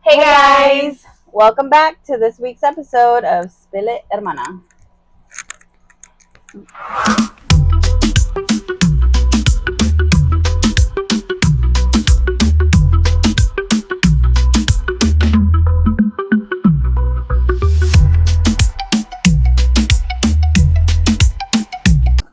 Hey guys! Welcome back to this week's episode of Spill It, Hermana.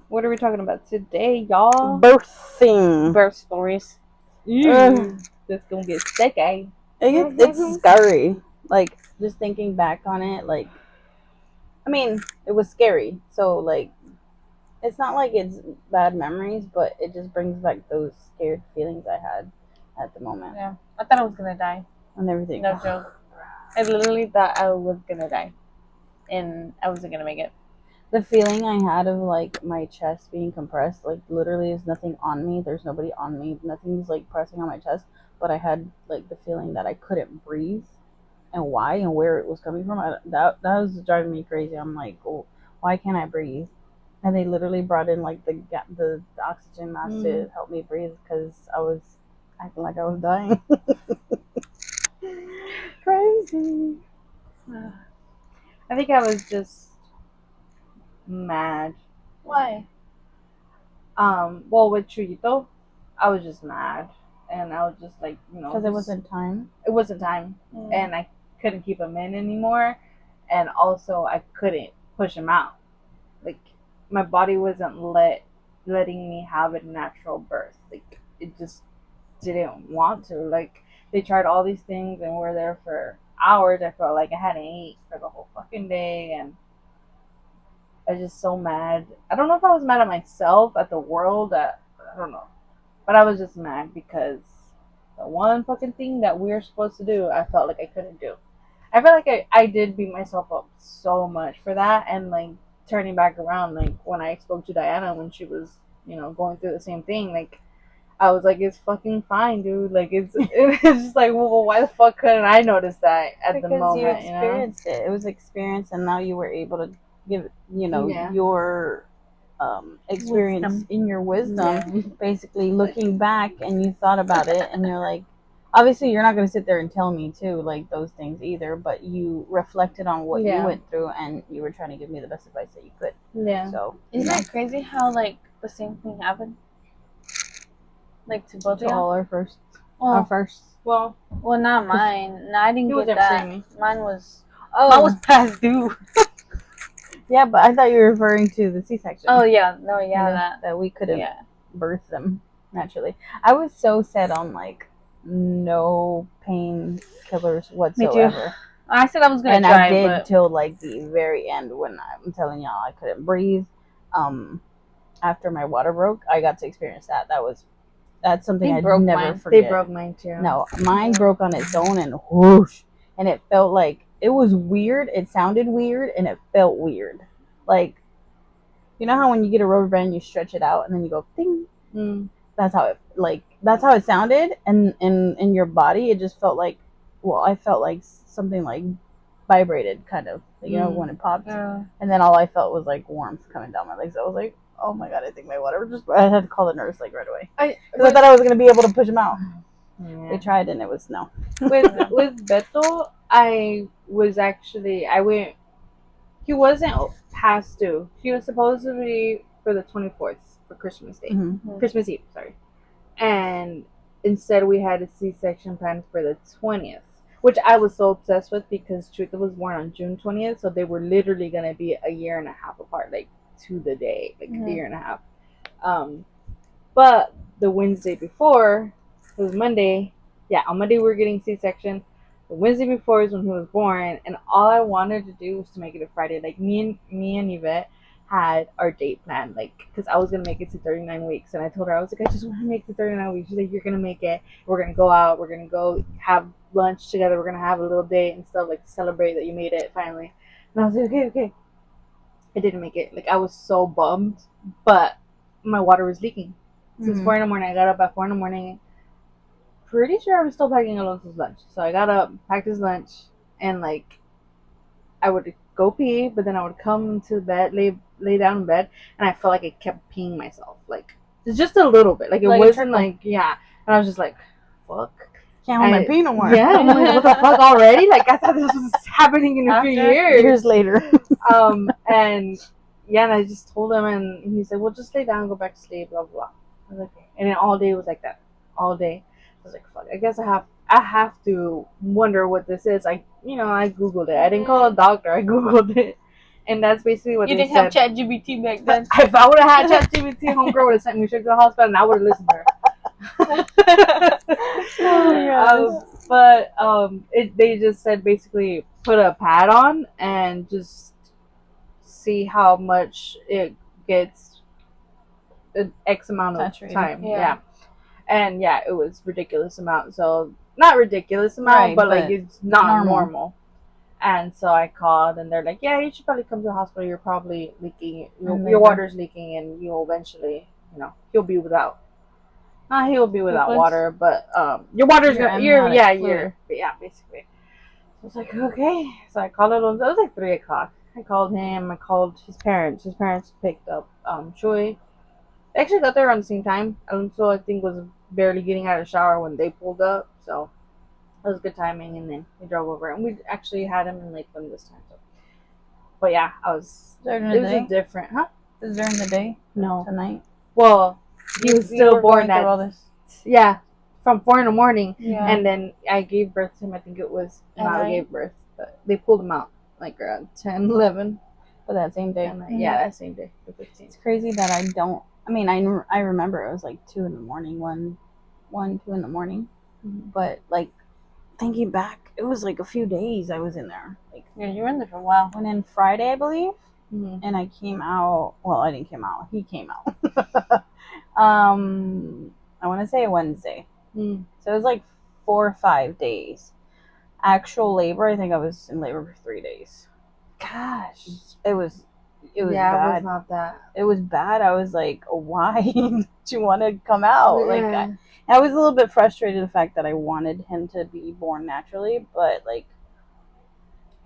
What are we talking about today, y'all? Birthing. Birth stories. This gonna get sticky. It's scary. Like, just thinking back on it, like, I mean, it was scary. So, like, it's not like it's bad memories, but it just brings back those scared feelings I had at the moment. Yeah, I thought I was gonna die. And everything. No joke. I literally thought I was gonna die, and I wasn't gonna make it. The feeling I had of like my chest being compressed, like literally there's nothing on me, there's nobody on me, nothing's like pressing on my chest, but I had like the feeling that I couldn't breathe, and why and where it was coming from. That was driving me crazy. I'm like, oh, why can't I breathe? And they literally brought in like the oxygen mask to help me breathe because I was acting like I was dying. Crazy. I think I was just mad. Why? Well, with Chuyito, I was just mad, and I was just like, Because it wasn't time. It wasn't time, and I couldn't keep him in anymore, and also I couldn't push him out. Like, my body wasn't letting me have a natural birth. Like, it just didn't want to. Like, they tried all these things and we're there for hours. I felt like I hadn't ate for the whole fucking day, and I was just so mad. I don't know if I was mad at myself, at the world, I don't know. But I was just mad because the one fucking thing that we were supposed to do, I felt like I couldn't do. I felt like I did beat myself up so much for that, and like turning back around, like when I spoke to Diana when she was, going through the same thing, like I was like, it's fucking fine, dude. Like it's just like, well, why the fuck couldn't I notice that at the moment? Because you experienced it. It was experience, and now you were able to give, your experience in your wisdom. Basically, looking back, and you thought about it, and you're like, obviously, you're not going to sit there and tell me too, like those things either. But you reflected on what you went through, and you were trying to give me the best advice that you could. Yeah. So isn't that crazy how like the same thing happened? Like to both of all our first. Well, not mine. No, I didn't He get wasn't that. preemie. Mine was past due. Yeah, but I thought you were referring to the C-section. Oh yeah, no, yeah, that we couldn't birth them naturally. I was so set on like no pain killers whatsoever. Me too. I said I was gonna and try, I did but till like the very end when I'm telling y'all I couldn't breathe. After my water broke, I got to experience that. That's something I'd never forget. They broke mine too. No, mine broke on its own and whoosh, and it felt like it was weird. It sounded weird, and it felt weird. Like, you know how when you get a rubber band, you stretch it out, and then you go ding. That's how it sounded, and in your body, it just felt like, well, I felt like something like vibrated, kind of, when it popped, and then all I felt was like warmth coming down my legs. I was like, oh my god, I think my water I had to call the nurse like right away because I thought I was gonna be able to push him out. Yeah. They tried, and it was no. With Beto, I went. He wasn't past due. He was supposed to be for the 24th for Christmas Day, Christmas Eve, sorry. And instead, we had a C-section planned for the 20th, which I was so obsessed with because Chuita was born on June 20th, so they were literally gonna be a year and a half apart, like to the day, like a year and a half. But the Wednesday before, it was Monday. Yeah, on Monday we were getting C-section. The Wednesday before is when he was born, and all I wanted to do was to make it a Friday. Like me and Yvette had our date planned, like because I was gonna make it to 39 weeks, and I told her I was like, I just want to make it to 39 weeks. She's like, you're gonna make it. We're gonna go out. We're gonna go have lunch together. We're gonna have a little date and stuff, like to celebrate that you made it finally. And I was like, okay. I didn't make it. Like I was so bummed, but my water was leaking. Since 4 in the morning, I got up at 4 in the morning. Pretty sure I was still packing Alonso's lunch. So I got up, packed his lunch, and like I would go pee, but then I would come to bed, lay down in bed, and I felt like I kept peeing myself. Like just a little bit. Like it wasn't like, yeah. And I was just like, fuck. Can't hold my pee no more. Yeah, I'm like, what the fuck already? Like, I thought this was happening in a few Years later. And yeah, and I just told him, and he said, well, just lay down and go back to sleep, blah, blah. I was like, okay. And then all day was like that. All day. I was like, fuck, I guess I have to wonder what this is. I Googled it. I didn't call a doctor. I Googled it. And that's basically what you they didn't said. have ChatGPT back then. If I would have had ChatGPT, homegirl would have sent me straight to the hospital, and I would have listened to her. They just said basically put a pad on and just see how much it gets an X amount of time. Yeah. And yeah, it was ridiculous amount. So not ridiculous amount, Right, but like it's not normal. And so I called, and they're like, "Yeah, you should probably come to the hospital. You're probably leaking. Your water's leaking, and you'll eventually, he'll be without. Not he'll be without water, but your water's gonna. Basically." I was like, okay. So I called Alonso. It was like 3:00. I called him. I called his parents. His parents picked up Choi. They actually got there around the same time. Alonso, I think, was barely getting out of the shower when they pulled up. So it was good timing. And then we drove over. And we actually had him in Lakeland this time. So. But yeah, it was a different. Huh? It was during the day? No. Tonight? Well, he was still born at. All this. Yeah. From 4 in the morning, and then I gave birth to him. I think it was I gave birth, but they pulled him out like around 10, 11. But that same day, that same day, the 15th. It's crazy that I don't. I mean, I remember it was like 2 in the morning, 2 in the morning. But like thinking back, it was like a few days I was in there. Like you were in there for a while. Went in Friday, I believe, and I came out. Well, I didn't came out. He came out. I want to say Wednesday. So it was like 4 or 5 days. Actual labor, I think I was in labor for 3 days. Gosh. It was bad. It was not that. It was bad. I was like, why did you want to come out? Like, I was a little bit frustrated the fact that I wanted him to be born naturally, but like,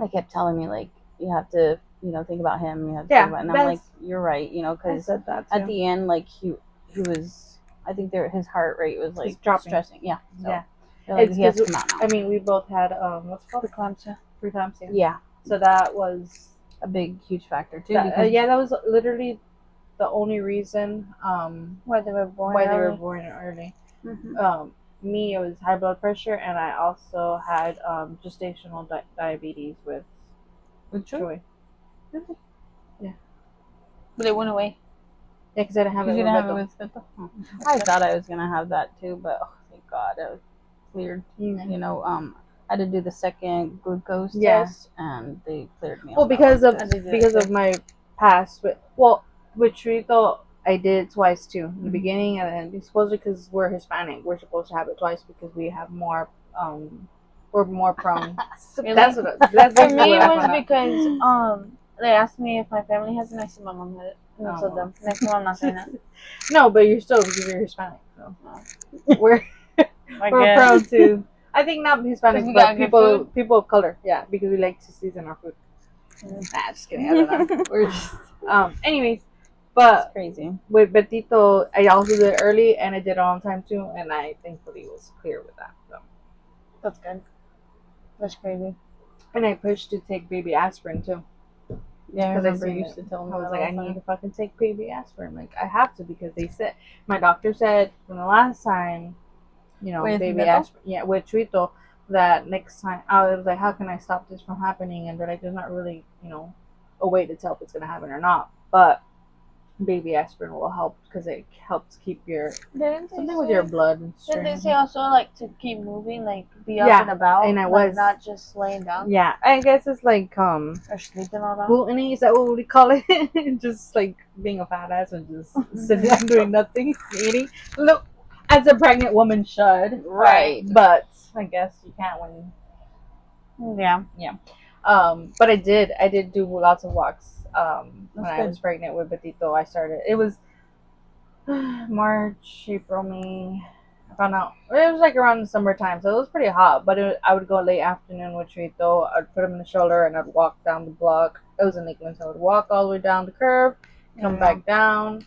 I kept telling me like, you have to, think about him. You have to think about, and I'm like, you're right, because at the end, like he was. I think his heart rate was like stressing. Yeah. So, yeah. Like, he has to come out now. I mean, we both had what's it called? Preeclampsia. Preeclampsia. Yeah. So that was a big, huge factor too. That was literally the only reason why they were born early. Me, it was high blood pressure, and I also had gestational diabetes with Troy. Yeah. But it went away. Yeah, because I didn't have it with Beto. I thought I was gonna have that too, but thank God it was cleared. I had to do the second glucose test, and they cleared me. Well, because of my past with Churrito, I did it twice too in the beginning, and then supposedly because we're Hispanic, we're supposed to have it twice because we have more. We're more prone. Really? That's for me. It was because they asked me if my family has it. And I said my mom had it. So dumb. Next time I'm not saying that. No, but you're still because you're Hispanic. So we're prone to. I think not Hispanics, but people of color. Yeah, because we like to season our food. Nah, just kidding. I don't know. We're just anyways, but it's crazy. With Betito, I also did it early, and I did it on time too, and I thankfully was clear with that. So that's good. That's crazy. And I pushed to take baby aspirin too. Yeah, because I used to tell me. I was like, I need to fucking take baby aspirin. Like, I have to because they said my doctor said from the last time, with baby aspirin. Yeah, with Chuito, that next time I was like, how can I stop this from happening? And they're like, there's not really, a way to tell if it's gonna happen or not. But baby aspirin will help because it helps keep your something with your blood and strength. Did they say also like to keep moving, like be up and about, and I was not just laying down? Yeah, I guess it's like or sleeping all that. Glutiny, is that what we call it? Just like being a fat ass and just sitting down doing nothing, eating. Look, as a pregnant woman should, right? But I guess you can't when. Yeah. But I did do lots of walks. When I was pregnant with Betito, it was March, April, May. I found out it was like around the summertime, so it was pretty hot. But I would go late afternoon with Churrito. I'd put him in the stroller and I'd walk down the block. It was in Lakeland, so I would walk all the way down the curve, come back down.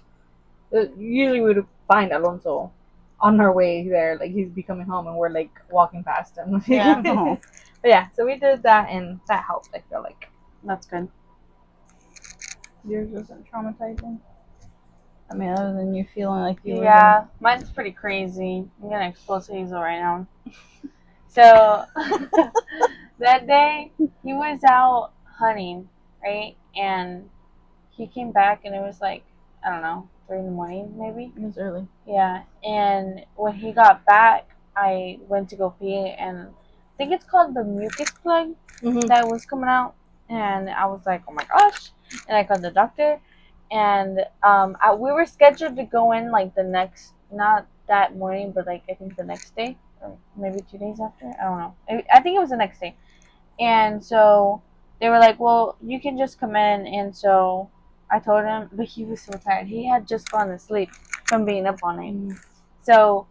Usually we would find Alonso on our way there. Like he's be coming home and we're like walking past him. Yeah. But yeah, so we did that and that helped. I feel like That's good. Yours wasn't traumatizing. I mean, other than you feeling like you were. Yeah, mine's pretty crazy. I'm gonna expose Hazel right now. So that day he was out hunting, right? And he came back and it was like, I don't know, 3 in the morning maybe. It was early. Yeah. And when he got back, I went to go pee and I think it's called the mucus plug that was coming out. And I was like, oh my gosh. And I called the doctor. And we were scheduled to go in like the next, not that morning, but like I think the next day or maybe 2 days after. I don't know. I think it was the next day. And so they were like, well, you can just come in. And so I told him, but he was so tired. He had just fallen asleep from being up all night. So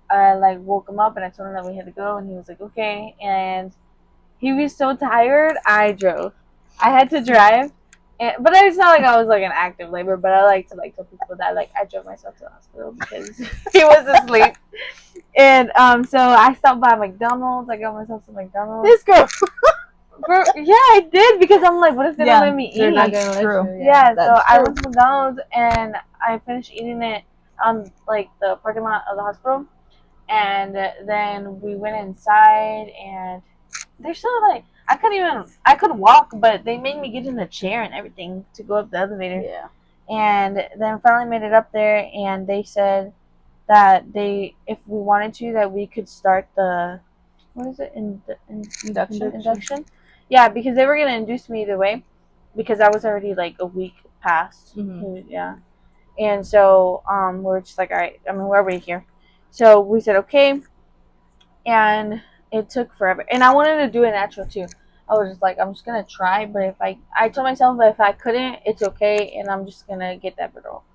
I like woke him up and I told him that we had to go. And he was like, okay. And he was so tired, I drove. I had to drive. But it's not like I was like an active labor, but I like to like tell people that like I drove myself to the hospital because he was asleep. And so I stopped by McDonald's. I got myself some McDonald's. This girl. Yeah, I did because I'm like, what if they don't let me eat? They're not gonna let you. Yeah, so that's I true. went to McDonald's and I finished eating it on like the parking lot of the hospital. And then we went inside and they're still like, I could walk, but they made me get in a chair and everything to go up the elevator. Yeah. And then finally made it up there and they said that if we wanted to, that we could start the, what is it, induction? Yeah, because they were going to induce me either way because I was already like a week past. Yeah. And so we're just like, all right, I mean, we're already here. So we said, okay. And it took forever. And I wanted to do it natural too. I was just like, I'm just going to try. But if I told myself that if I couldn't, it's okay. And I'm just going to get that brittle.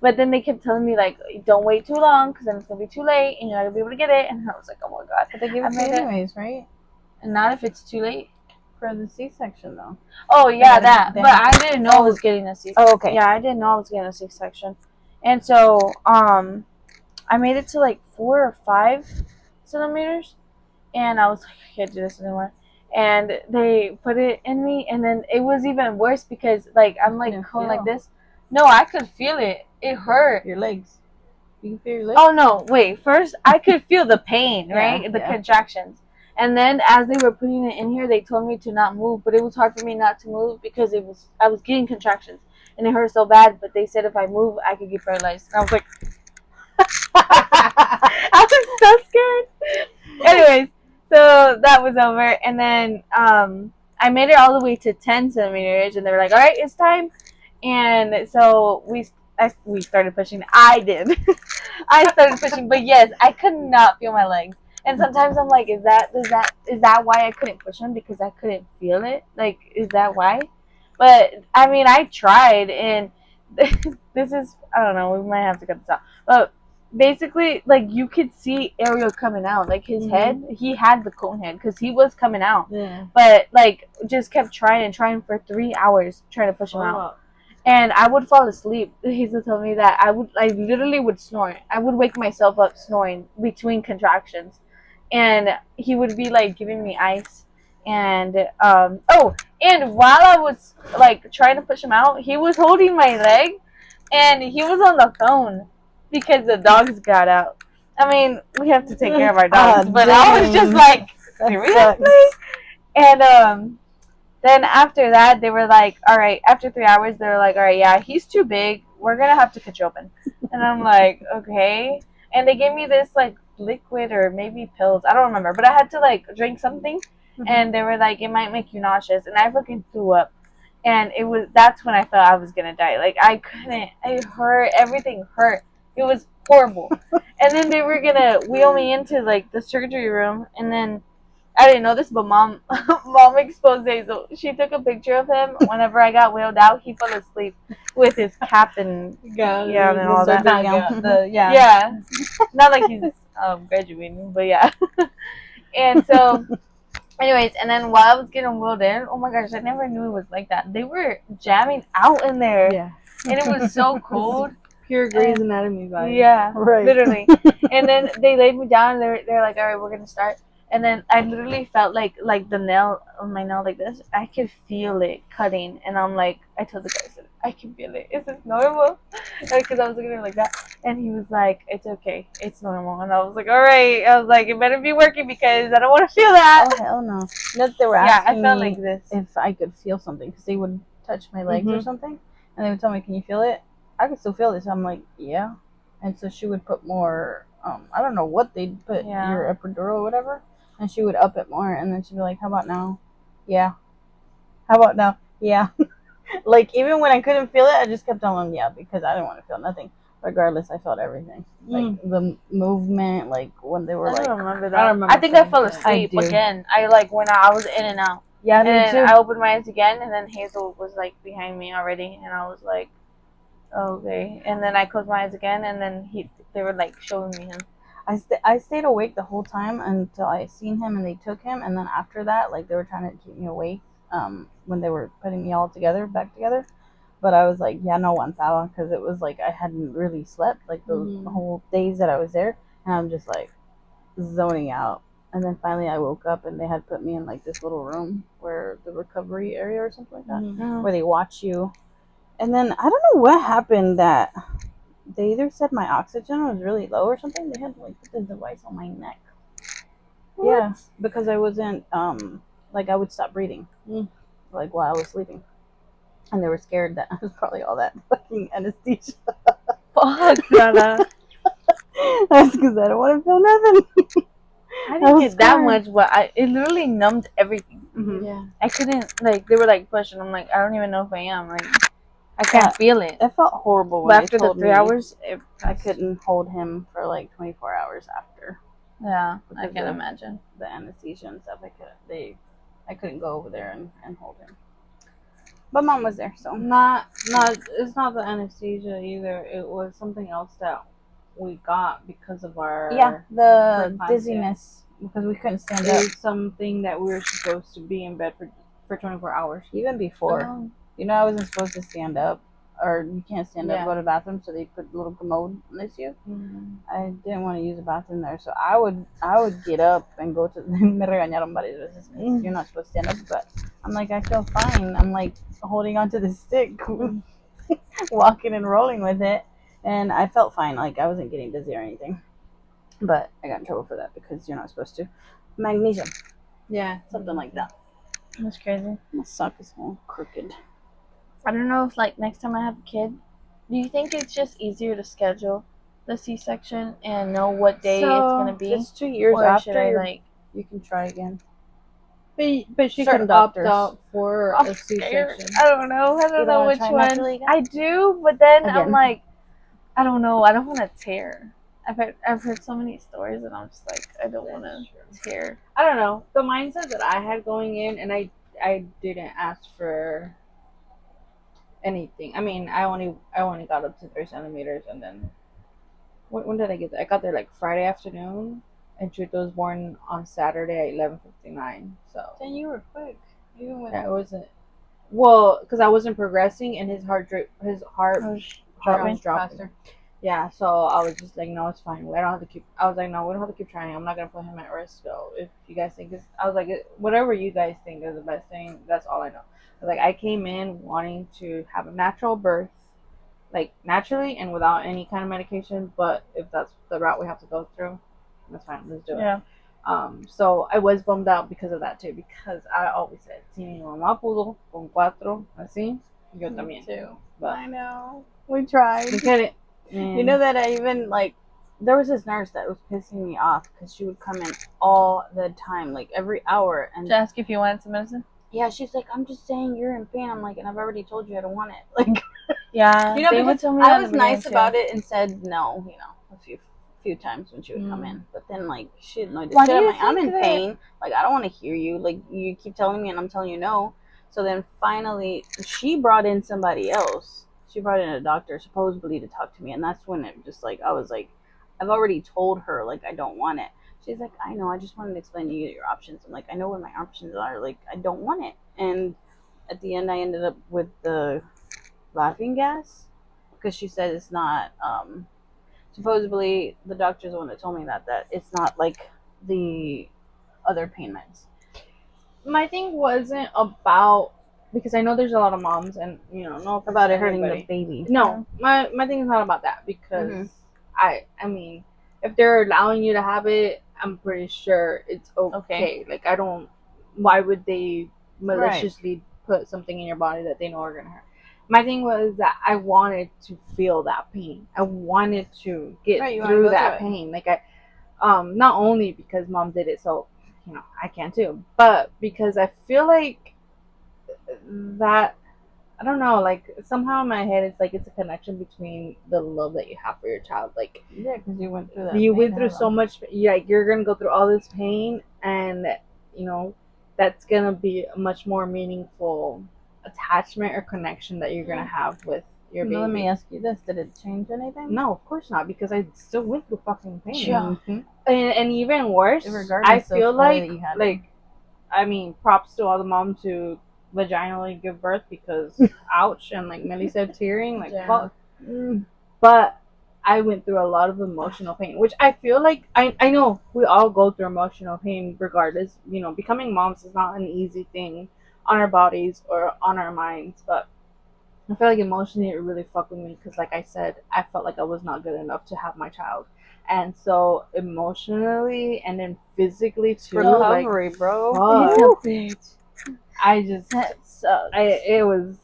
But then they kept telling me, like, don't wait too long because then it's going to be too late and you're not going to be able to get it. And I was like, oh my God. But they give it to you anyways, right? And not if it's too late. For the C-section, though. Oh, yeah, that. But I didn't know I was getting a C-section. Oh, okay. Yeah, I didn't know I was getting a C-section. And so I made it to, like, 4 or 5 centimeters. And I was like, I can't do this anymore. And they put it in me. And then it was even worse because, like, I'm, like, going like this. No, I could feel it. It hurt. Your legs. You can feel your legs? Oh, no. Wait. First, I could feel the pain, right? The contractions. And then as they were putting it in here, they told me to not move. But it was hard for me not to move because I was getting contractions. And it hurt so bad. But they said if I move, I could get paralyzed. And I was like... I was so scared. Anyways, so that was over. And then I made it all the way to 10 centimeters. And they were like, all right, it's time. And so we started pushing. I did. I started pushing. But yes, I could not feel my legs. And sometimes I'm like, is that why I couldn't push them? Because I couldn't feel it? Like, is that why? But, I mean, I tried. And this is, I don't know, we might have to cut this out. But basically, like, you could see Ariel coming out. Like, his head, he had the cone head because he was coming out. Yeah. But, like, just kept trying for 3 hours trying to push him out. And I would fall asleep. Hazel told me that I literally would snore. I would wake myself up snoring between contractions. And he would be, like, giving me ice. And, and while I was, like, trying to push him out, he was holding my leg. And he was on the phone because the dogs got out. I mean, we have to take care of our dogs. But I was just like, seriously? And, then after that, they were like, all right, after 3 hours, they were like, all right, yeah, he's too big. We're going to have to cut you open. And I'm like, okay. And they gave me this, like, liquid or maybe pills. I don't remember. But I had to, like, drink something. And they were like, it might make you nauseous. And I fucking threw up. And that's when I thought I was going to die. Like, I couldn't. It hurt. Everything hurt. It was horrible. And then they were going to wheel me into, like, the surgery room. And then I didn't know this, but mom exposed Hazel. She took a picture of him. Whenever I got wheeled out, he fell asleep with his cap and and all that. Yeah, not like he's graduating, but yeah. And so, anyways, and then while I was getting wheeled in, oh my gosh, I never knew it was like that. They were jamming out in there, and it was so cold. pure Grey's Anatomy vibes. Yeah, Right. literally. And then they laid me down. They're like, all right, we're gonna start. And then I literally felt like the nail on my nail like this. I could feel it cutting, and I'm like, I told the guy, I said, I can feel it. Is this normal? Because I was looking at him like that, and he was like, it's okay, it's normal. And I was like, all right. I was like, it better be working because I don't want to feel that. Oh hell no! You know, they were Yeah, I asking felt me like this. if I could feel something because they would touch my legs or Mhm. something, and they would tell me, "Can you feel it?" I could still feel this. I'm like, yeah. And so she would put more. I don't know what they'd put Yeah. your epidural or whatever, and she would up it more, and then she'd be like, "How about now?" Yeah. How about now? Yeah. Like even when I couldn't feel it, I just kept telling them yeah because I didn't want to feel nothing. Regardless, I felt everything, like the movement, like when they were I like. don't remember that. I don't remember I think I feeling fell it. asleep I do. again. I like when I was in and out. Yeah, And me then too. I opened my eyes again, and then Hazel was like behind me already, and I was like, okay. And then I closed my eyes again, and then they were like showing me him. I stayed awake the whole time until I seen him and they took him, and then after that, like they were trying to keep me awake when they were putting me all together back together. But I was like, yeah, no aguantaba because it was like I hadn't really slept like those whole days that I was there, and I'm just like zoning out. And then finally I woke up and they had put me in like this little room where the recovery area or something like that, where they watch you. And then I don't know what happened that they either said my oxygen was really low or something. They had to like put the device on my neck. What? Yeah, because I wasn't like I would stop breathing like while I was sleeping, and they were scared that I was probably all that fucking anesthesia. Fuck, Donna. That's because I don't want to feel nothing. I I didn't was get that scared. much, but it literally numbed everything. Mm-hmm. Yeah. I couldn't like they were like pushing. I'm like I don't even know if I am like I can't feel it. It felt horrible when But they after the told 3 me hours, I couldn't hold him for like 24 hours after. Yeah, I Because can of imagine. the anesthesia and stuff. I couldn't go over there and hold him. But mom was there, so Not it's not the anesthesia either. It was something else that we got because of our yeah, the preeclampsia. dizziness because we couldn't stand It up was something that we were supposed to be in bed for 24 hours. even before. Oh. You know, I wasn't supposed to stand up, or you can't stand up Yeah. to go to the bathroom, so they put a little commode next to you. Mm-hmm. I didn't want to use the bathroom there, so I would get up and go to. Me regañaron varias veces 'cause you're not supposed to stand up, but I'm like I feel fine. I'm like holding onto the stick, walking and rolling with it, and I felt fine. Like I wasn't getting dizzy or anything, but I got in trouble for that because you're not supposed to. Magnesium, Yeah. something like that. That's crazy. My sock is all crooked. I don't know if like next time I have a kid, do you think it's just easier to schedule the C-section and know what day it's gonna be, It's 2 years or after should I like? you can try again. But she Certain could opt doctors. out for I'm a scared. C-section. I don't know. I You don't don't know wanna which try one. naturally again? I do, but then I'm Again. like, I don't know. I don't want to tear. I've heard so many stories, and I'm just like, I don't want to tear. I don't know. The mindset that I had going in, and I didn't ask for anything. I mean, I only got up to 3 centimeters, and then when did I get there? I got there like Friday afternoon, and Chuto was born on Saturday at 11:59. So Then you were quick. Even with yeah, it wasn't well because I wasn't progressing, and his heart was dropping. faster. Yeah, so I was just like, no, it's fine. I don't have to keep. I was like, no, we don't have to keep trying. I'm not gonna put him at risk. So if you guys think it's, I was like, whatever you guys think is the best thing, that's all I know. Like I came in wanting to have a natural birth, like naturally and without any kind of medication. But if that's the route we have to go through, that's fine. Let's do it. Yeah. So I was bummed out because of that too, because I always said, si mi mamá pudo con cuatro así, yo también. Too. But I know. We tried. we couldn't. You know that I even like there was this nurse that was pissing me off because she would come in all the time, like every hour, and To ask if you wanted some medicine. yeah, she's like, "I'm just saying you're in pain." I'm like, and I've already told you I don't want it. Like, Yeah. you know, they would because tell me I that was in the beginning, nice too. about it and said no, you know, a few times when she would come in, but then like she annoyed the Why shit. do I'm you like, I'm in think that- pain. Like, I don't want to hear you. Like, you keep telling me, and I'm telling you no. So then finally, she brought in somebody else. She brought in a doctor supposedly to talk to me, and that's when it just like I was like, I've already told her like I don't want it. She's like, I know. I just wanted to explain to you your options. I'm like, I know what my options are. Like, I don't want it. And at the end, I ended up with the laughing gas because she said it's not. Supposedly, the doctor's the one that told me that it's not like the other pain meds. My thing wasn't about, because I know there's a lot of moms, and no offense About to it hurting anybody. the baby. No, my thing is not about that, because Mhm. I mean, if they're allowing you to have it, I'm pretty sure it's okay. Like, I don't. Why would they maliciously put something in your body that they know are gonna hurt? My thing was that I wanted to feel that pain. I wanted to get Right, you wanna through go that through it. pain. Like, not only because mom did it, so I can too, but because I feel like that, I don't know, like somehow in my head it's like it's a connection between the love that you have for your child. Like, Yeah, because you went through that. you pain, went through so Ella. much, like you're gonna go through all this pain, and you know that's gonna be a much more meaningful attachment or connection that you're gonna have with your baby. Let me ask you this: did it change anything? No, of course not, because I still went through fucking pain. Yeah. And even worse, Regardless I of feel the way like that you had it. like I mean, props to all the moms who vaginally give birth, because ouch, and like Millie said, tearing, like Yeah. fuck. But I went through a lot of emotional pain, which I feel like I know we all go through emotional pain regardless. Becoming moms is not an easy thing on our bodies or on our minds, but I feel like emotionally it really fucked with me, because, like I said, I felt like I was not good enough to have my child, and so emotionally and then physically too, Recovery, like, bro. fuck. bitch. I just, That sucks. it was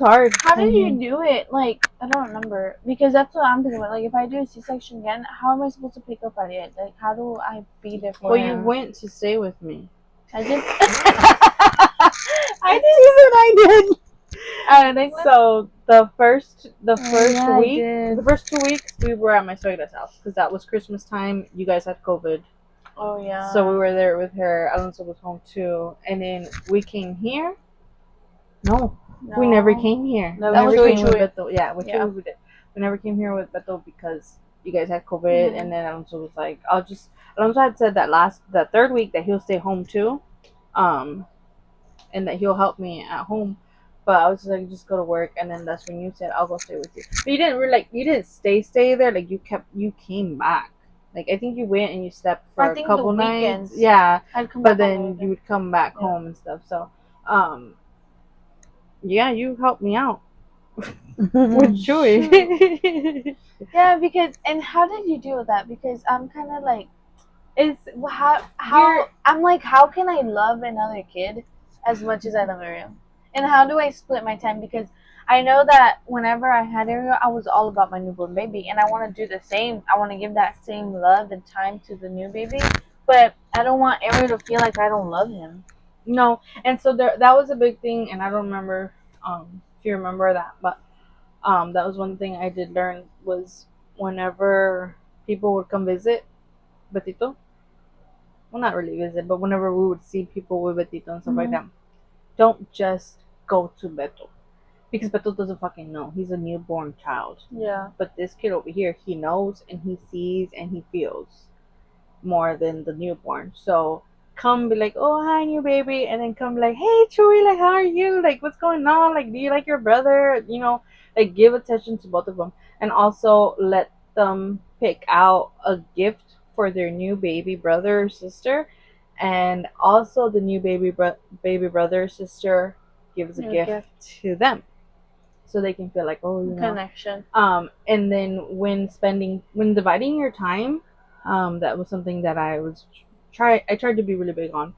hard. How did you do it? Like, I don't remember. Because that's what I'm thinking about. Like, if I do a C-section again, how am I supposed to pick up at it? Like, how do I be there for Well, him? you went to stay with me. I did. I did. So the first yeah, week, I did. the first 2 weeks, we were at my suegra's house, because that was Christmas time. You guys had COVID. Oh, yeah. So we were there with her. Alonso was home too. And then we came here. No, we never came here. No, That was Never with came with Chewy. Beto. Yeah, with Yeah. Chewy we did. We never came here with Beto because you guys had COVID. Mhm. And then Alonso was like, Alonso had said that third week that he'll stay home too. And that he'll help me at home. But I was just like, just go to work, and then that's when you said I'll go stay with you. But you didn't really, like, you didn't stay there. Like, you came back. Like, I think you went and you slept for I a think couple the nights. weekends. Yeah, I'd come but back then you would come back Yeah. home and stuff. So, yeah, you helped me out with Chewy. Yeah, because, and how did you deal with that? Because I'm kind of like, It's how I'm like, how can I love another kid as much as I love Ariel? And how do I split my time? Because I know that whenever I had Ariel, I was all about my newborn baby, and I want to do the same. I want to give that same love and time to the new baby, but I don't want Ariel to feel like I don't love him. no, and so that was a big thing, and I don't remember if you remember that, but that was one thing I did learn, was whenever people would come visit Betito, well, not really visit, but whenever we would see people with Betito and stuff like that, don't just go to Beto, because Beto doesn't fucking know. He's a newborn child. Yeah. But this kid over here, he knows and he sees and he feels more than the newborn. So come be like, oh, hi, new baby, and then come be like, hey, Chewy, like, how are you? Like, what's going on? Like, do you like your brother? Like, give attention to both of them, and also let them pick out a gift for their new baby brother or sister, and also the new baby brother or sister gives a gift to them, so they can feel like, oh, Connection. And then when dividing your time, that was something that I tried to be really big on.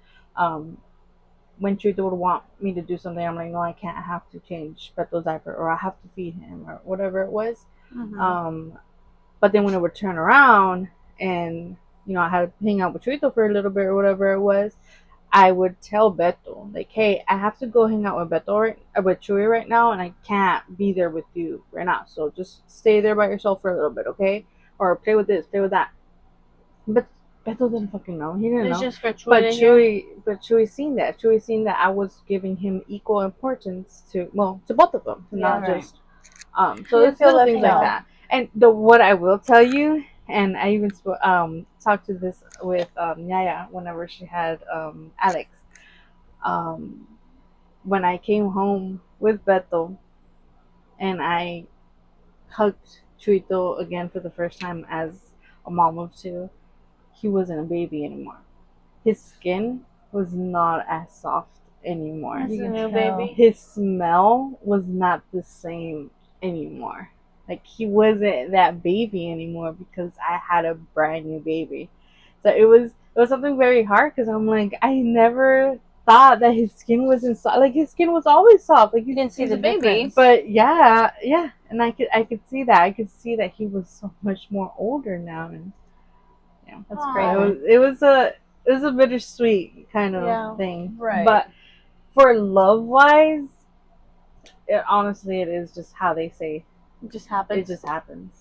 When Chuito would want me to do something, I'm like, no, I can't. I have to change Beto's diaper, or I have to feed him, or whatever it was. But then when it would turn around, and I had to hang out with Chuito for a little bit, or whatever it was, I would tell Beto, like, hey, I have to go hang out with with Chewy right now, and I can't be there with you right now. So just stay there by yourself for a little bit, okay? Or play with this, play with that. But Beto didn't fucking know. He didn't know. Just for Chewy. But Chewy seen that. Chewy seen that I was giving him equal importance to both of them, not just. So it's little things like that. And what I will tell you, and I even talked to this with Yaya whenever she had Alex. Um, when I came home with Beto, and I hugged Chuito again for the first time as a mom of two, he wasn't a baby anymore. His skin was not as soft anymore. That's You a can new tell. baby. His smell was not the same anymore. Like he wasn't that baby anymore because I had a brand new baby. So it was something very hard because I'm like I never thought that his skin wasn't soft. Like his skin was always soft. Like You can see He's the a baby. difference. but yeah, and I could see that. I could see that he was so much more older now, and yeah, That's Aw. crazy. it was a bittersweet kind of Yeah. thing. Right. But for love wise, honestly, it is just how they say It just happens. it just happens.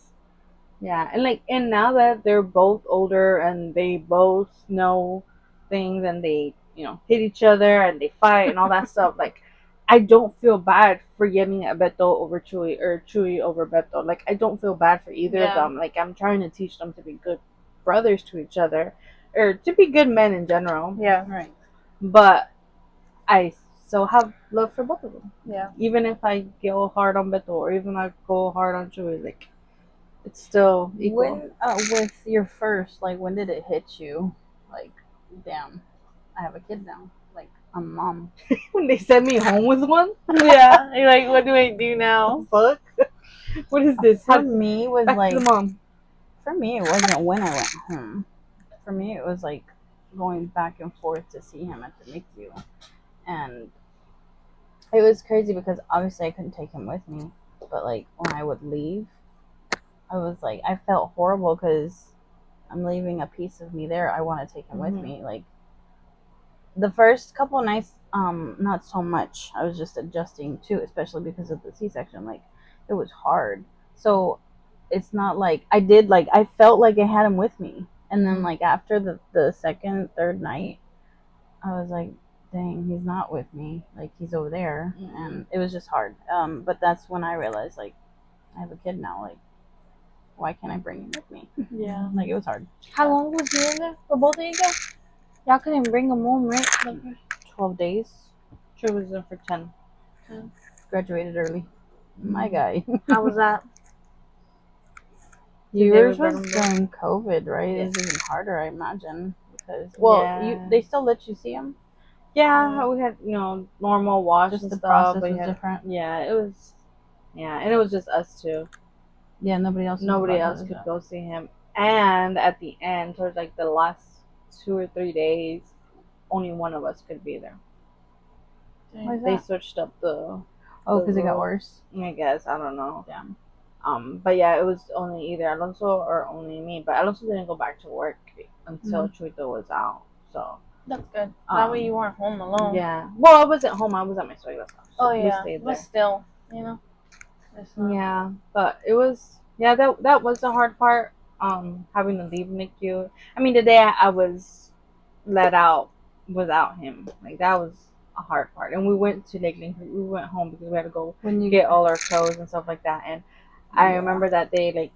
Yeah, and now that they're both older and they both know things and they hit each other and they fight and all that stuff, like I don't feel bad for yelling at Beto over Chewy or Chewy over Beto. Like I don't feel bad for either of Yeah. them. Like I'm trying to teach them to be good brothers to each other or to be good men in general. Yeah. Right. But I still have love for both of them. Yeah. Even if I go hard on Beto or even I go hard on Chewy, like it's still equal. When with your first, like, when did it hit you? Like, damn, I have a kid now. Like, I'm a mom. When they sent me home with one, Yeah. You're like, what do I do now? fuck. What is this? For me, it was Back like, to the mom. for me, it wasn't when I went home. For me, it was like going back and forth to see him at the NICU, and it was crazy because obviously I couldn't take him with me. But like when I would leave, I was like, I felt horrible because I'm leaving a piece of me there. I want to take him with me. Like the first couple of nights, not so much. I was just adjusting too, especially because of the C-section. Like it was hard. So it's not like I felt like I had him with me. And then like after the second, third night, I was like, dang, he's not with me. Like he's over there. And it was just hard. But that's when I realized like I have a kid now. Like why can't I bring him with me? Yeah. Like it was hard. How long was he in there for both of you guys? Y'all couldn't bring him home, right? 12 days. Sure was in for 10. Graduated early. My guy. How was that? Yours Did they was remember? during COVID, right? Yeah. It was even harder, I imagine. Because Yeah. they still let you see him. Yeah, we had normal wash Just and the stuff. process but was yeah, different. Yeah, it was. Yeah, and it was just us two. Yeah, nobody else. Nobody else could go see him. And at the end, towards like the last 2 or 3 days, only one of us could be there. Why is They that? switched up the. Oh, because it got rules. worse. I guess I don't know. Damn. But yeah, it was only either Alonso or only me. But Alonso didn't go back to work until Chuito was out. So That's good. That way you weren't home alone. yeah. Well, I wasn't home. I was at my suegra's house. So Oh we yeah. stayed But there. still, you know. It's not- Yeah, but it was that was the hard part. Having to leave NICU. I mean, the day I was let out without him, like that was a hard part. And we went to Lakeland. We went home because we had to go When you get all our clothes and stuff like that. And I remember that day, like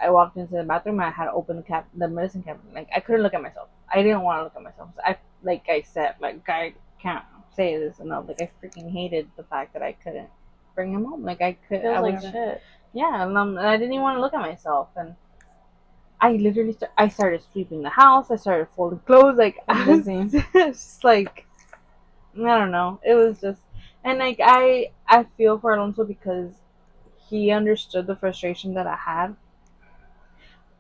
I walked into the bathroom and I had to open the medicine cabinet. Like I couldn't look at myself. I didn't want to look at myself. So I said, I can't say this enough. Like I freaking hated the fact that I couldn't bring him home. Like I could. feels I like was shit. yeah, and I didn't even want to look at myself. And I literally I started sweeping the house. I started folding clothes. Like I was Busy. just like I don't know. It was just and like I feel for Alonso because he understood the frustration that I had,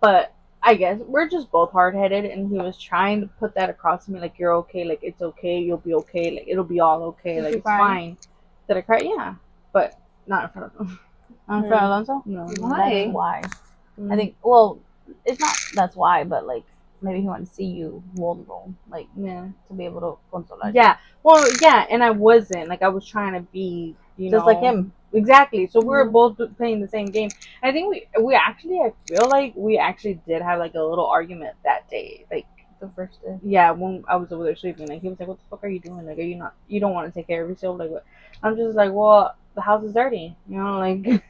but I guess we're just both hard headed, and he was trying to put that across to me, like you're okay, like it's okay, you'll be okay, like it'll be all okay, Did like you it's cry? fine. Did I cry? Yeah, but not in front of him. On for Alonso? No. Why? That's why. Mm. I think, well, it's not that's why, but like maybe he wanted to see you vulnerable, like Yeah. to be able to consolar. Yeah. Well, yeah, and I wasn't. Like, I was trying to be, Just like him. Exactly. So we were both playing the same game. I think we actually, I feel like we actually did have, like, a little argument that day. Like, The first day. yeah, when I was over there sleeping. Like, he was like, what the fuck are you doing? Like, you don't want to take care of yourself? Like, what? I'm just like, well, the house is dirty. You know, like,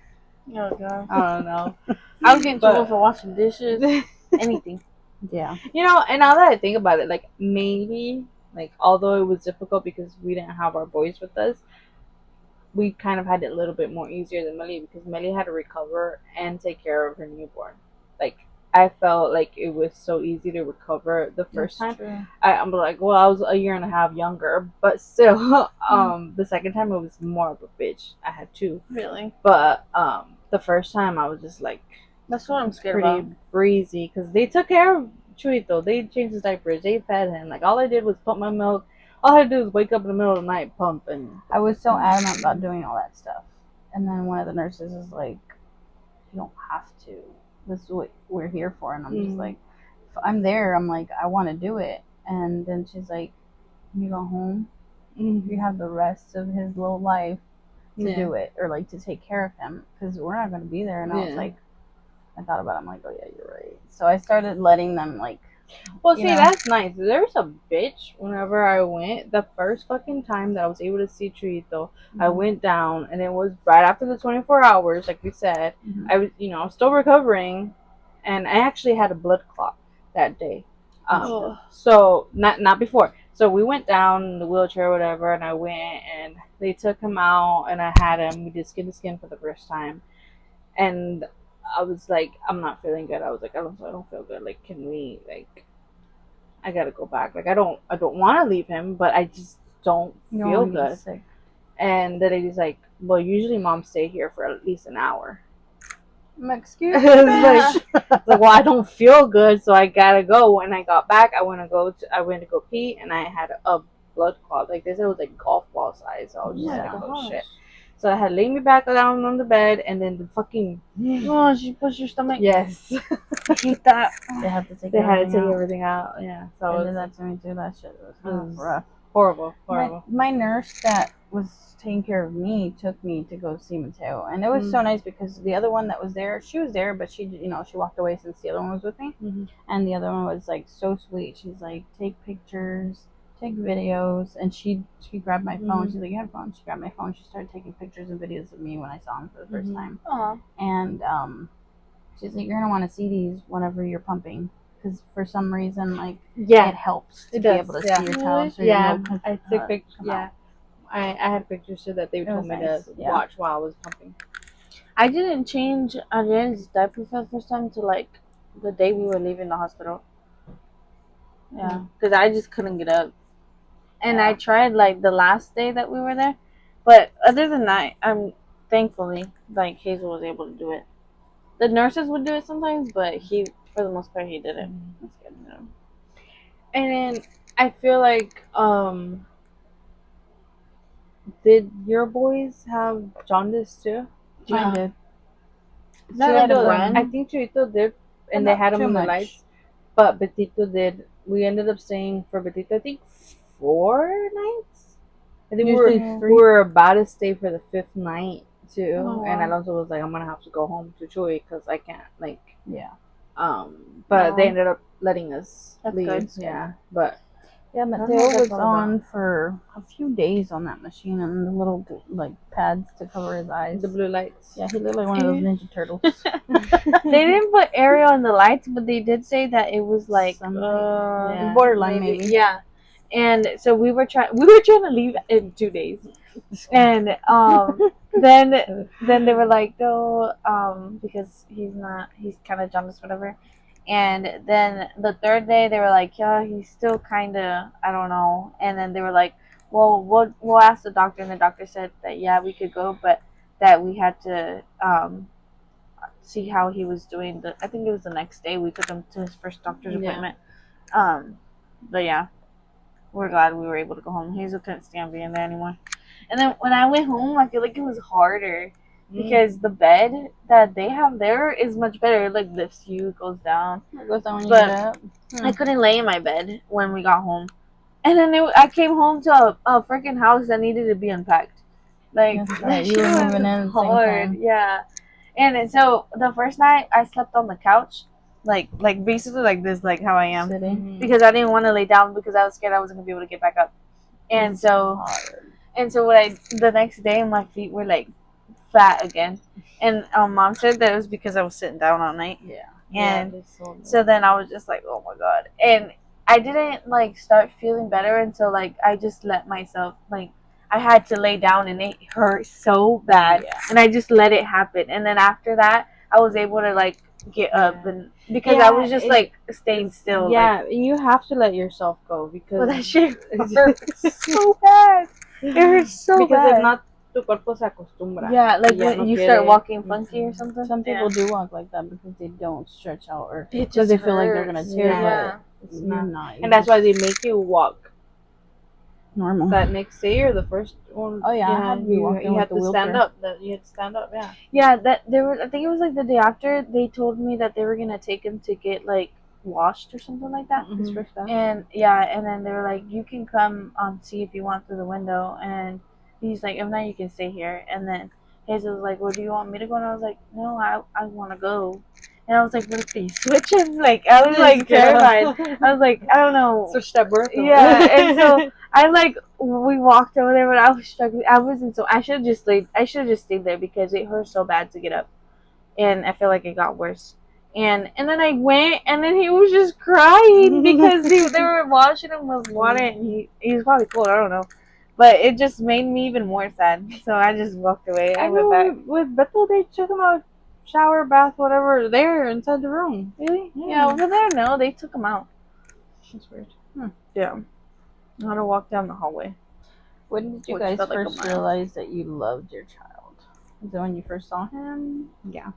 Oh god. I don't know. I was getting But- trouble for washing dishes. Anything. Yeah. You know, and now that I think about it, like maybe, like although it was difficult because we didn't have our boys with us, we kind of had it a little bit more easier than Melly because Melly had to recover and take care of her newborn. Like I felt like it was so easy to recover the first time. True. I'm like, well, I was a year and a half younger, but still, the second time it was more of a bitch. I had two, Really? but the first time I was just like That's what I'm scared pretty about. breezy because they took care of Chuito. They changed his diapers. They fed him. Like all I did was pump my milk. All I had to do was wake up in the middle of the night, pump, and I was so adamant about doing all that stuff, and then one of the nurses is like, "You don't have to. This is what we're here for." And I'm just like, "I'm there. I'm like, I want to do it." And then she's like, "When you go home, you have the rest of his little life to do it, or like to take care of him, because we're not going to be there." And I was like, I thought about it. I'm like, oh yeah, you're right. So I started letting them like. Well, see, that's nice. There's a bitch whenever I went. The first fucking time that I was able to see Chuito, I went down, and it was right after the 24 hours, like we said. I was, still recovering, and I actually had a blood clot that day. So not before. So we went down in the wheelchair, or whatever, and I went, and they took him out, and I had him. We did skin to skin for the first time, and I was like, I'm not feeling good. I was like, I don't feel good. Like, can we, like, I gotta go back. Like, I don't want to leave him, but I just don't feel good. Sick. And the lady's like, well, usually moms stay here for at least an hour. Excuse me. like, well, I don't feel good, so I gotta go. When I got back, I went to go pee, and I had a blood clot. Like they said, it was like golf ball size. So I was just like, oh shit. So I had laid me back down on the bed, and then the fucking She pushed your stomach. yes, I hate that. They had to take. Everything out. Yeah, so they did that to me too. That shit was rough. Horrible. My nurse that was taking care of me took me to go see Mateo, and it was so nice because the other one that was there, she was there, but she walked away since the other one was with me, and the other one was like so sweet. She's like, take pictures, take videos, and she grabbed my phone. She's like, you have a phone? She grabbed my phone. She started taking pictures and videos of me when I saw him for the first time. And she's like, you're gonna want to see these whenever you're pumping, because for some reason, like, it helps to be able to see your child. So I took pictures. Yeah, I had pictures so that they told me to watch while I was pumping. I didn't change Adrian's diaper for the first time until like the day we were leaving the hospital. Yeah, because I just couldn't get up, and I tried like the last day that we were there, but other than that, I'm thankfully like Hazel was able to do it. The nurses would do it sometimes, but he, for the most part, he did it. That's good. And then I feel like, did your boys have jaundice too? Yeah. I did. I think Chuito did, and they had him in the lights. But Betito did. We ended up staying for Betito, I think, 4 nights. I think we were about to stay for the 5th night too. Oh, wow. And Alonso was like, I'm gonna have to go home to Chuy because I can't, like. Yeah. But they ended up letting us leave. Good. Yeah, but. Yeah, Mateo was on for a few days on that machine, and the little like pads to cover his eyes. The blue lights. Yeah, he looked like one of those Ninja Turtles. They didn't put Ariel in the lights, but they did say that it was like borderline maybe. Yeah, and so we were trying to leave in 2 days, and then they were like, no, because he's kind of jaundiced, whatever. And then the 3rd day, they were like, yeah, he's still kind of, I don't know. And then they were like, well, we'll ask the doctor. And the doctor said that, yeah, we could go, but that we had to see how he was doing. I think it was the next day we took him to his first doctor's appointment. But yeah, we're glad we were able to go home. Hazel couldn't stand being there anymore. And then when I went home, I feel like it was harder. Because the bed that they have there is much better. It like lifts you, it goes down. It goes down when you get up. I couldn't lay in my bed when we got home. And then I came home to a freaking house that needed to be unpacked. Like, you were moving in hard. Yeah. And so the first night I slept on the couch. Like basically like this, like how I am. Sitting. Because I didn't want to lay down because I was scared I wasn't going to be able to get back up. And so the next day my feet were like fat again, and Mom said that it was because I was sitting down all night. And so then I was just like, oh my god. And I didn't like start feeling better until like I just let myself, like, I had to lay down and it hurt so bad. Yeah. And I just let it happen. And then after that, I was able to like get up and because I was just like staying still. Yeah, you have to let yourself go because That shit hurts so bad. It hurts so because bad. if not, tu cuerpo se acostumbra. Yeah, like Ya when no you quiere. start walking funky or something. Some people do walk like that because they don't stretch out or It because just they feel like they're gonna hurts. tear. Yeah. But it's not. not. And that's why they make you walk normal. that next day or the first one. Oh yeah, I had to be walking you with had the to wheelchair. stand up. That you had to stand up. Yeah. Yeah, that there was. I think it was like the day after they told me that they were gonna take him to get like washed or something like that. His first bath. And yeah, and then they were like, you can come see if you want through the window. And he's like, if not, you can stay here. And then Hazel was like, well, do you want me to go? And I was like, no, I want to go. And I was like, what if they switch him? Like I was like terrified. I was like, I don't know. Switch that birth. Yeah, and so we walked over there, but I was struggling. I wasn't so. I should have just stayed. I should have just stayed there because it hurt so bad to get up, and I feel like it got worse. And then I went, and then he was just crying because they were washing him with water, and he was probably cold. I don't know, but it just made me even more sad. So I just walked away. I went back. With Beto, they took him out, shower, bath, whatever, there inside the room. Really? Yeah. Over there, no, they took him out. That's weird. Yeah. I had to walk down the hallway. When did you Which guys felt like a first mile. realize that you loved your child? Is it when you first saw him? Yeah.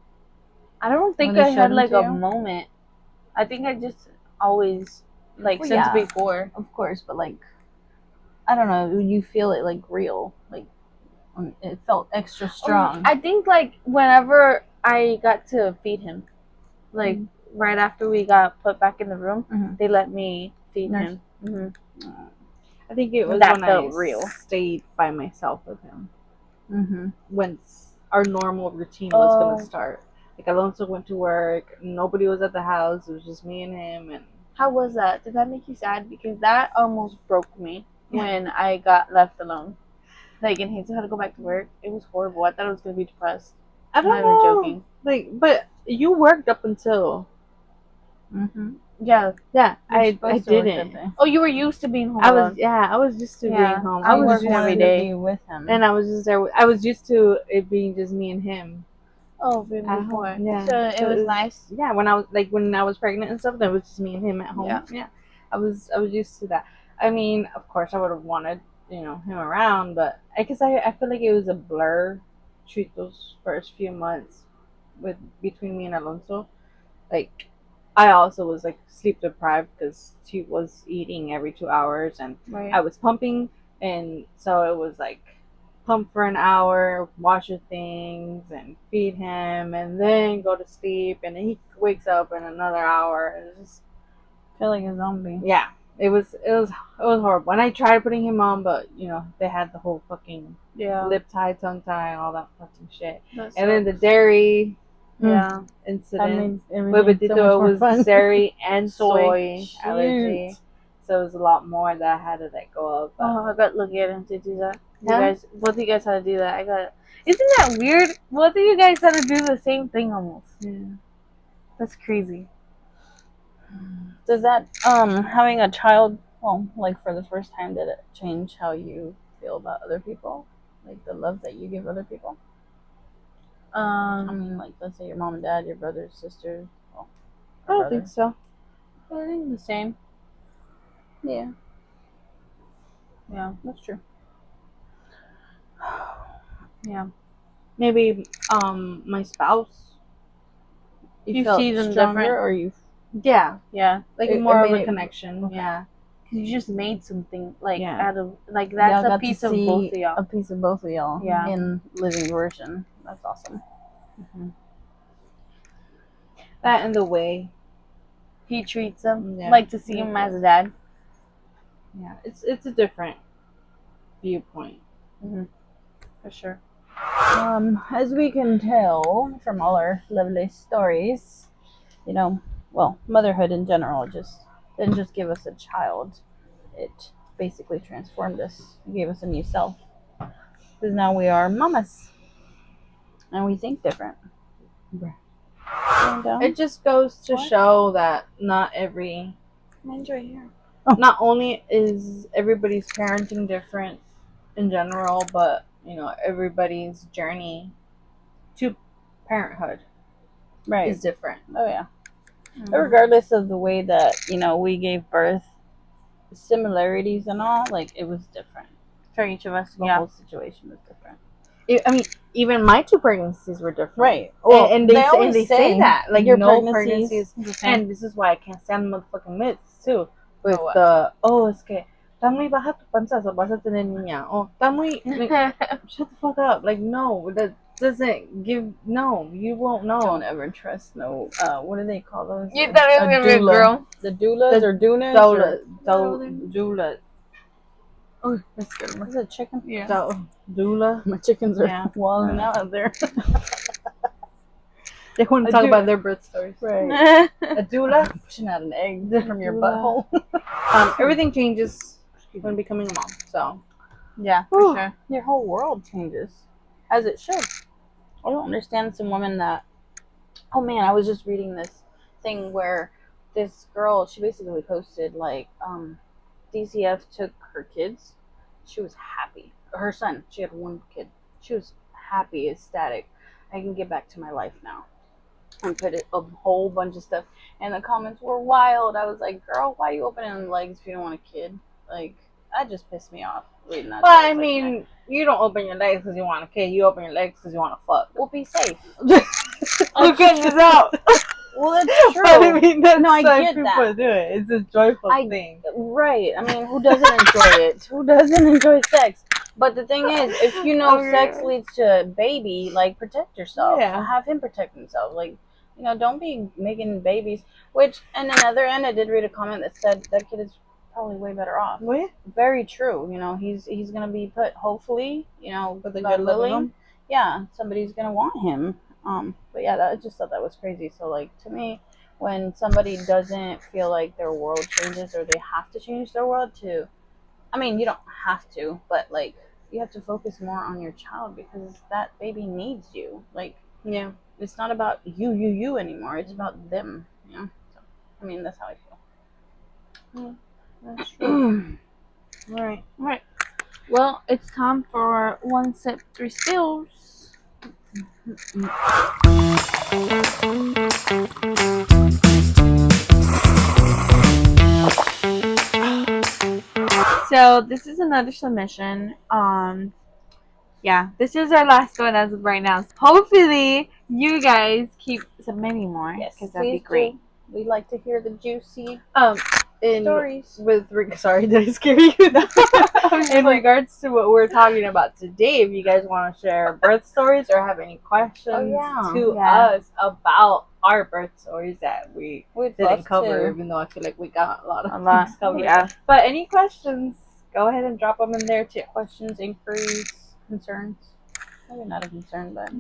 I don't think When they I showed had him like to a you? moment. I think I just always like Well, since yeah. before. Of course, but like, I don't know. You feel it like real. Like it felt extra strong. I think like whenever I got to feed him, like right after we got put back in the room, they let me feed him. I think it was That when felt I real. stayed by myself with him. Mm-hmm. When our normal routine was gonna start. Like Alonso went to work, nobody was at the house. It was just me and him. And How was that? Did that make you sad? Because that almost broke me when I got left alone. Like, and Hazel had to go back to work. It was horrible. I thought I was gonna be depressed. I don't I'm know. not even joking. Like, but you worked up until. Mm-hmm. Yeah. I didn't. Oh, you were used to being home I alone. was used to being home. I was work just every to day. be with him, and I was just there. I was used to it being just me and him. Oh, really? At home. Yeah. So it was nice. Yeah, when I was pregnant and stuff, that was just me and him at home. Yeah. I was used to that. I mean, of course, I would have wanted him around, but I guess I feel like it was a blur. Treat those first few months between me and Alonso, like. I also was like sleep deprived because she was eating every 2 hours and I was pumping, and so it was like pump for an hour, wash your things, and feed him, and then go to sleep, and then he wakes up in another hour. It was just feel like a zombie. Yeah, it was horrible. And I tried putting him on, but they had the whole fucking lip tie, tongue tie, and all that fucking shit. And then the dairy incident with Betito, it was dairy and soy allergy. So it was a lot more that I had to let go of. Oh, I got Logan to do that. Both of you guys had to do that. Isn't that weird? Both of you guys had to do the same thing almost. Yeah. That's crazy. Does that having a child, well, like for the first time, did it change how you feel about other people? Like the love that you give other people? I mean, like let's say your mom and dad, your brothers, sisters. Well, I don't think so. I think the same. Yeah. Yeah, that's true. Yeah. Maybe my spouse. You felt see them stronger, different, or you? Yeah. Like more of a connection. Okay. Yeah. You just made something Yeah. out of that's Y'all a piece of both of y'all. A piece of both of y'all. Yeah. In living version. That's awesome. Mm-hmm. That and the way he treats them, Yeah. like to see him as a dad. Yeah, it's a different viewpoint. For sure. As we can tell from all our lovely stories, well, motherhood in general didn't just give us a child. It basically transformed us. It gave us a new self. Because now we are mamas. And we think different. It just goes to show that not Mine's right here. not only is everybody's parenting different, in general, but everybody's journey to parenthood is different. Oh yeah. But regardless of the way that we gave birth, similarities and all, like it was different for each of us. the Yeah. whole situation was different. I mean, even my 2 pregnancies were different. Right. Well, and they say that. Like, your no pregnancies. pregnancies. And this is why I can't stand motherfucking myths, too. With es que está muy baja tu panza, so vas a tener niña. Oh, está muy... shut the fuck up. Like, no, that doesn't give... No, you won't know. Don't ever trust no... what do they call those? You thought it was going to be a girl? The doulas or dounas? Doula. Oh, that's good. Is it chicken? Yeah. Doula. My chickens are walling out there. They want to talk about their birth stories. Right. A doula. Pushing out an egg from your butthole. Everything changes when becoming a mom. So. Yeah, for sure. Your whole world changes. As it should. I don't understand some women that... Oh man, I was just reading this thing where this girl, she basically posted like, DCF took her kids. She was happy. Her son, she had 1 kid. She was happy, ecstatic. I can get back to my life now. And put a whole bunch of stuff. And the comments were wild. I was like, girl, why are you opening legs if you don't want a kid? Like, that just pissed me off reading that. But I mean, you don't open your legs because you want a kid. You open your legs because you want to fuck. Well, be safe. Look at this out. Well, that's true. But I mean, that's No, I why get people that. do it. It's a joyful thing. Right. I mean, who doesn't enjoy it? Who doesn't enjoy sex? But the thing is, if you know sex leads to a baby, like, protect yourself. Yeah. Have him protect himself. Like, don't be making babies. Which, on another end, I did read a comment that said that kid is probably way better off. What? Very true. He's going to be put, hopefully, With a God good willing. living. Yeah, somebody's going to want him. But yeah, I just thought that was crazy. So, like, to me, when somebody doesn't feel like their world changes or they have to change their world to... I mean, you don't have to, but, like, you have to focus more on your child because that baby needs you. Like, Yeah. it's not about you anymore. It's about them, So, I mean, that's how I feel. That's true. All right. Well, it's time for 1 sip, 3 spills. So this is another submission. Yeah, this is our last one as of right now. Hopefully, you guys keep submitting more. Yes, because that'd be please great. do. We like to hear the juicy In stories. sorry, did I scare you? In regards to what we're talking about today, if you guys want to share birth stories or have any questions to us about our birth stories that we didn't cover, even though I feel like we got a lot of things covered. Yeah. But any questions, go ahead and drop them in there too. Questions, inquiries, concerns. Maybe not a concern, but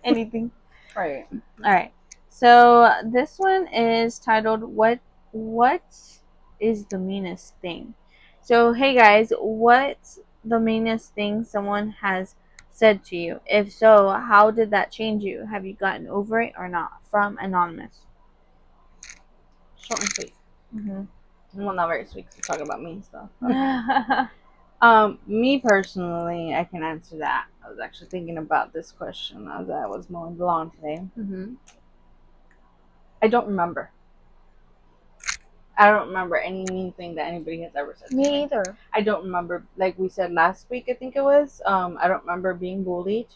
Anything. right. All right. So this one is titled "What is the meanest thing?" So hey guys, what's the meanest thing someone has said to you? If so, how did that change you? Have you gotten over it or not? From Anonymous. Short and sweet. Mm-hmm. Well, not very sweet because we're talking about mean stuff. Me personally, I can answer that. I was actually thinking about this question as I was mowing the lawn today. Mm-hmm. I don't remember. I don't remember any mean thing that anybody has ever said to me. Me either. I don't remember, like we said last week, I think it was. I don't remember being bullied.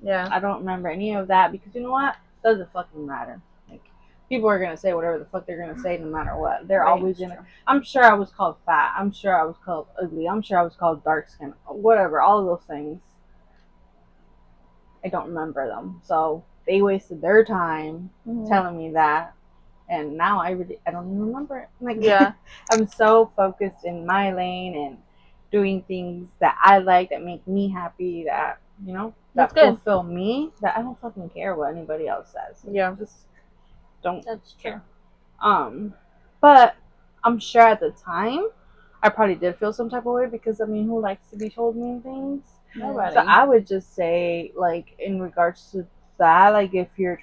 Yeah. I don't remember any of that because you know what? Doesn't fucking matter. Like, people are gonna say whatever the fuck they're gonna say no matter what. They're always gonna. I'm sure I was called fat. I'm sure I was called ugly. I'm sure I was called dark skin. Whatever. All of those things. I don't remember them. So they wasted their time telling me that, and now I don't even remember it. Like, Yeah. I'm so focused in my lane and doing things that I like, that make me happy, that That's that good. fulfill me. That I don't fucking care what anybody else says. Yeah. Just don't. That's true. But I'm sure at the time I probably did feel some type of way because I mean, who likes to be told mean things? Nobody. So I would just say, like, in regards to that, like, if you're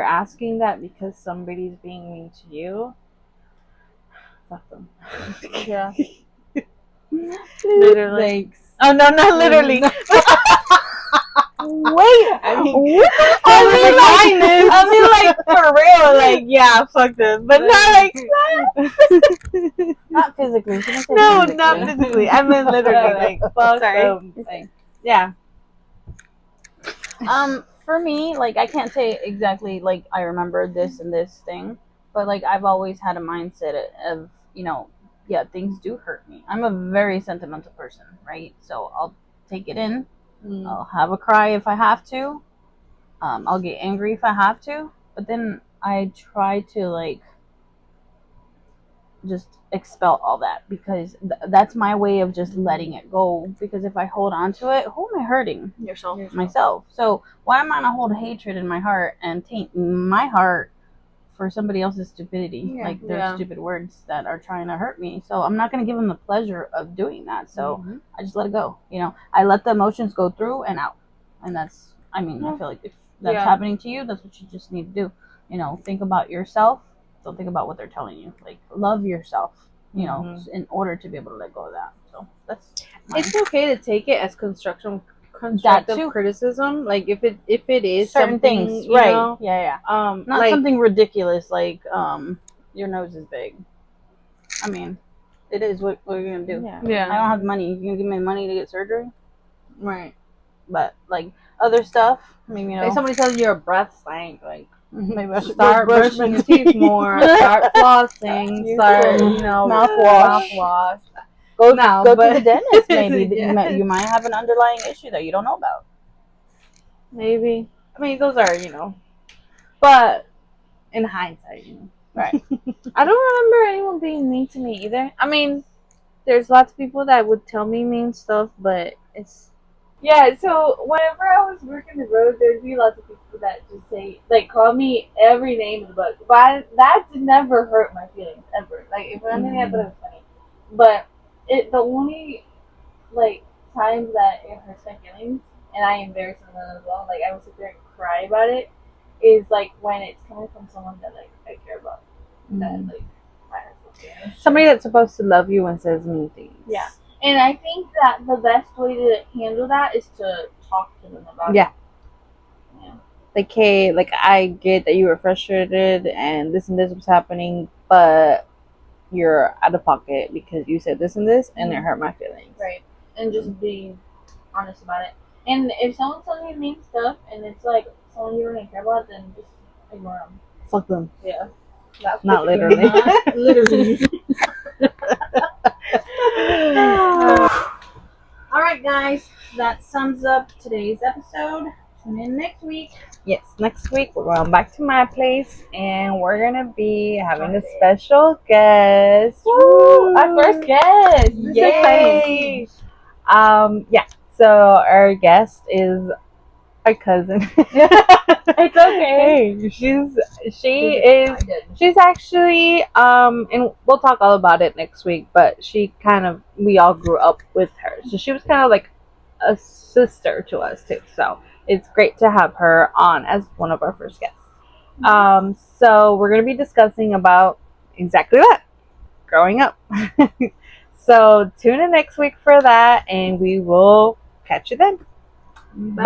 asking that because somebody's being mean to you, fuck them. Yeah. Literally. Thanks. Oh no, not literally. Wait, I mean, I mean, like for real, like yeah, fuck this, but not like not physically. She didn't say no, physically. not physically. I meant literally, like fuck sorry. them. Yeah. For me, like I can't say exactly like I remember this and this thing, but like I've always had a mindset of, yeah, things do hurt me. I'm a very sentimental person, right? So I'll take it in. I'll have a cry if I have to. I'll get angry if I have to, but then I try to like just expel all that because that's my way of just letting it go. Because if I hold on to it, who am I hurting? Yourself. Myself. So why am I gonna hold hatred in my heart and taint my heart for somebody else's stupidity? Yeah. Like their Yeah. stupid words that are trying to hurt me. So I'm not gonna give them the pleasure of doing that. So I just let it go. I let the emotions go through and out, and that's. I mean, I feel like if that's happening to you, that's what you just need to do. Think about yourself. Don't think about what they're telling you. Like, love yourself, in order to be able to let go of that. So that's mine. It's okay to take it as constructive too. criticism. Like if it is certain something, things, you right? know, Yeah. Not like, something ridiculous like your nose is big. I mean, it is. What are you gonna do? Yeah. I don't have money. You gonna give me money to get surgery? right. But like other stuff, I mean, If somebody tells you your breath stank, like maybe I should start brushing your teeth more, start flossing, Use start some mouthwash. mouthwash. Go No, to the dentist. Maybe Yeah. you might have an underlying issue that you don't know about. Maybe. I mean, those are but in hindsight, Right. I don't remember anyone being mean to me either. I mean, there's lots of people that would tell me mean stuff, but it's so whenever I was working the road, there'd be lots of people that just say, like, call me every name in the book. But that never hurt my feelings, ever. Like, if anything, I thought it was funny. But the only, like, times that it hurts my feelings, and I embarrass them as well, like, I would sit there and cry about it, is, like, when it's coming from someone that, like, I care about. That, like, somebody that's supposed to love you and says mean things. Yeah. And I think that the best way to handle that is to talk to them about it. Yeah. Like, hey, like, I get that you were frustrated and this was happening, but you're out of pocket because you said this and this, and it hurt my feelings. Right. And just be honest about it. And if someone's telling you mean stuff and it's like someone you don't even care about, then just ignore them. Fuck them. Yeah. Not literally. Not literally. All right, guys. That sums up today's episode. Tune in next week. Yes, next week we're going back to my place and we're gonna be having a special guest. Woo! Our first guest. This is Yay! Yeah. So our guest is our cousin. It's okay. She's actually and we'll talk all about it next week, but we all grew up with her. So she was kind of like a sister to us too. So it's great to have her on as one of our first guests. So we're going to be discussing about exactly that, growing up. So tune in next week for that, and we will catch you then. Bye.